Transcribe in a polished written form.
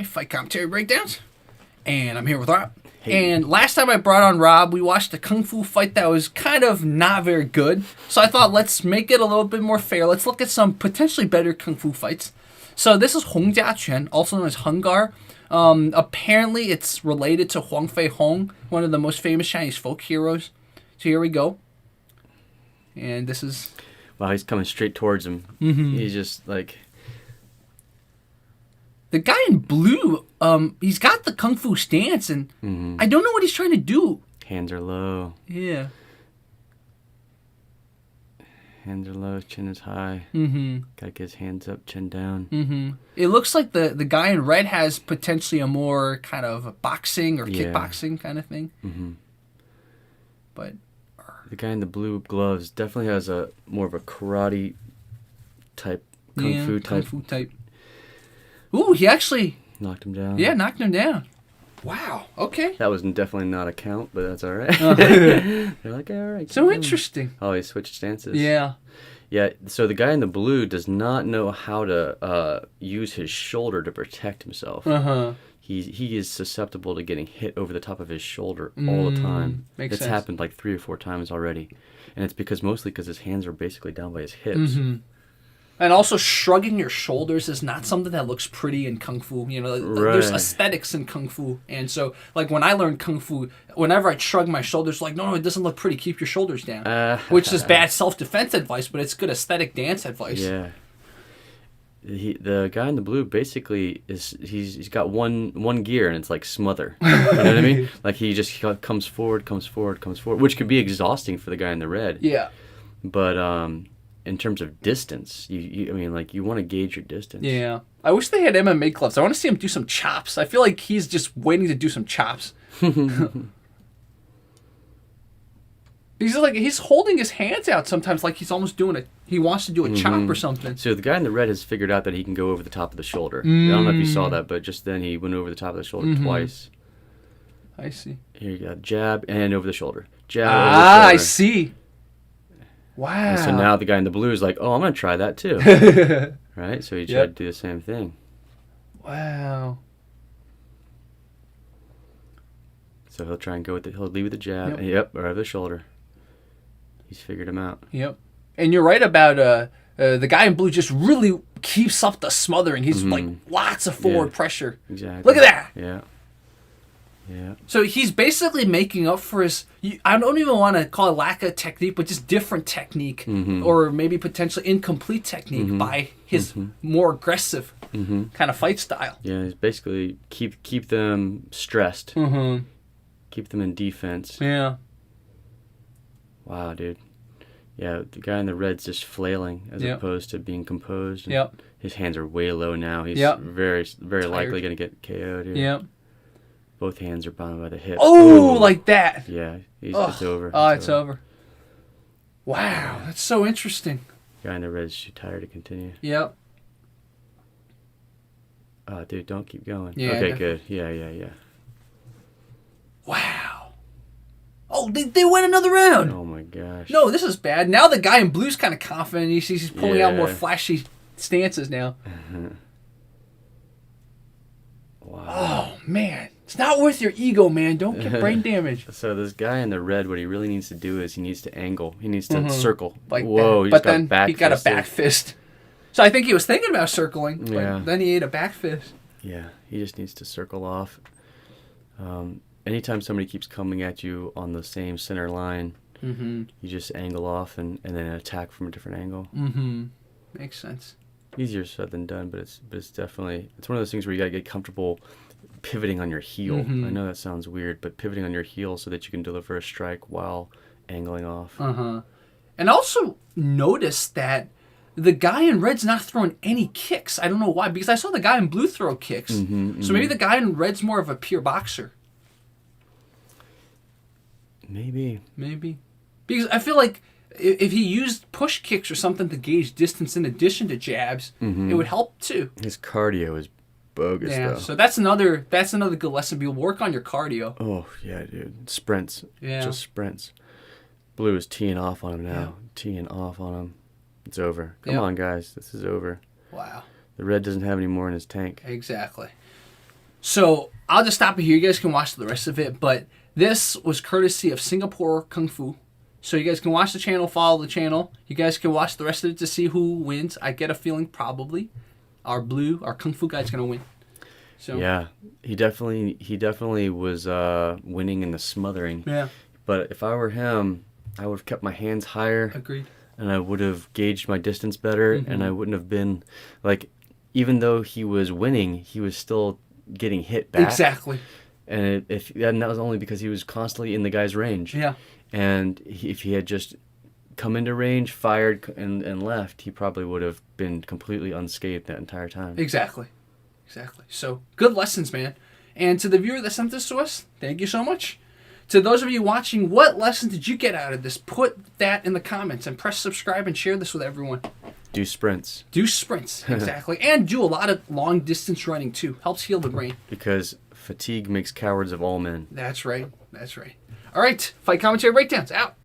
Alright, Fight Commentary Breakdowns. And I'm here with Rob. Hey. And last time I brought on Rob, we watched a kung fu fight that was kind of not very good. So I thought, let's make it a little bit more fair. Let's look at some potentially better kung fu fights. So this is Hung Jia-Quan, also known as Hungar. Apparently, it's related to Huang Fei Hong, one of the most famous Chinese folk heroes. So here we go. And this is... Wow, he's coming straight towards him. Mm-hmm. He's just like... The guy in blue, he's got the kung fu stance, and I don't know what he's trying to do. Hands are low. Yeah. Hands are low, chin is high. Mm-hmm. Gotta get his hands up, chin down. Mm-hmm. It looks like the guy in red has potentially a more kind of boxing or kickboxing kind of thing. Mm-hmm. But... The guy in the blue gloves definitely has a more of a karate type, kung fu type. Ooh, he actually... Knocked him down. Yeah, knocked him down. Wow, okay. That was definitely not a count, but that's all right. They're like, all right. So interesting. Oh, he switched stances. Yeah. Yeah, so the guy in the blue does not know how to use his shoulder to protect himself. Uh-huh. He is susceptible to getting hit over the top of his shoulder all the time. Makes sense. It's happened like 3 or 4 times already. And it's mostly because his hands are basically down by his hips. Mm-hmm. And also, shrugging your shoulders is not something that looks pretty in Kung Fu. You know, There's aesthetics in Kung Fu. And so, like, when I learned Kung Fu, whenever I shrug my shoulders, like, no, it doesn't look pretty. Keep your shoulders down. Which is bad self-defense advice, but it's good aesthetic dance advice. Yeah. The guy in the blue basically he's got one gear, and it's like smother. You know what I mean? Like, he just comes forward, which could be exhausting for the guy in the red. Yeah. But, in terms of distance, you want to gauge your distance. Yeah. I wish they had MMA gloves. I want to see him do some chops. I feel like he's just waiting to do some chops. He's holding his hands out sometimes like he's almost he wants to do a chop or something. So the guy in the red has figured out that he can go over the top of the shoulder. I don't know if you saw that, but just then he went over the top of the shoulder twice. I see. Here you go. Jab and over the shoulder. Jab over the shoulder. I see. Wow. And so now the guy in the blue is like, oh, I'm going to try that too. Right? So he tried to do the same thing. Wow. So he'll try and he'll lead with the jab. Yep, right over the shoulder. He's figured him out. Yep. And you're right about the guy in blue just really keeps up the smothering. He's like lots of forward pressure. Exactly. Look at that. Yeah. Yeah. So he's basically making up for his, I don't even want to call it lack of technique, but just different technique or maybe potentially incomplete technique by his more aggressive kind of fight style. Yeah, he's basically keep them stressed. Keep them in defense. Yeah. Wow, dude. Yeah, the guy in the red's just flailing as opposed to being composed. Yep. His hands are way low now. He's very, very likely going to get KO'd here. Yep. Both hands are bound by the hips. Oh, like that. Yeah, it's over. Oh, it's over. Wow, that's so interesting. Guy in the red's too tired to continue. Yep. Oh, dude, don't keep going. Yeah, okay, good. Yeah. Wow. Oh, they went another round. Oh, my gosh. No, this is bad. Now the guy in blue's kind of confident. He's pulling out more flashy stances now. Wow. Oh, man. It's not worth your ego, man. Don't get brain damage. So this guy in the red, what he really needs to do is he needs to angle. He needs to circle. Like whoa, that. But then he got a back fist. So I think he was thinking about circling, but then he ate a back fist. Yeah, he just needs to circle off. Anytime somebody keeps coming at you on the same center line, you just angle off and then attack from a different angle. Makes sense. Easier said than done, but it's definitely, it's one of those things where you got to get comfortable pivoting on your heel. I know that sounds weird, but pivoting on your heel so that you can deliver a strike while angling off. And also notice that the guy in red's not throwing any kicks. I don't know why, because I saw the guy in blue throw kicks. So maybe the guy in red's more of a pure boxer. Maybe. Because I feel like if he used push kicks or something to gauge distance in addition to jabs, it would help too. His cardio is bogus, though. So that's another good lesson. Be work on your cardio. Oh yeah, dude. Sprints. Yeah. Just sprints. Blue is teeing off on him now. Teeing off on him. It's over. Come on, guys. This is over. Wow. The red doesn't have any more in his tank. Exactly. So I'll just stop it here. You guys can watch the rest of it. But this was courtesy of Singapore Kung Fu. So you guys can watch the channel, follow the channel. You guys can watch the rest of it to see who wins. I get a feeling probably our Kung Fu guy's going to win. So Yeah, he definitely was winning in the smothering. Yeah. But if I were him, I would have kept my hands higher. Agreed. And I would have gauged my distance better, and I wouldn't have been like, even though he was winning, he was still getting hit back. Exactly. And and that was only because he was constantly in the guy's range. Yeah. And if he had just come into range, fired, and left, he probably would have been completely unscathed that entire time. Exactly. So, good lessons, man. And to the viewer that sent this to us, thank you so much. To those of you watching, what lesson did you get out of this? Put that in the comments and press subscribe and share this with everyone. Do sprints. Do sprints, exactly. And do a lot of long distance running, too. Helps heal the brain. Because fatigue makes cowards of all men. That's right. All right, fight commentary breakdowns out.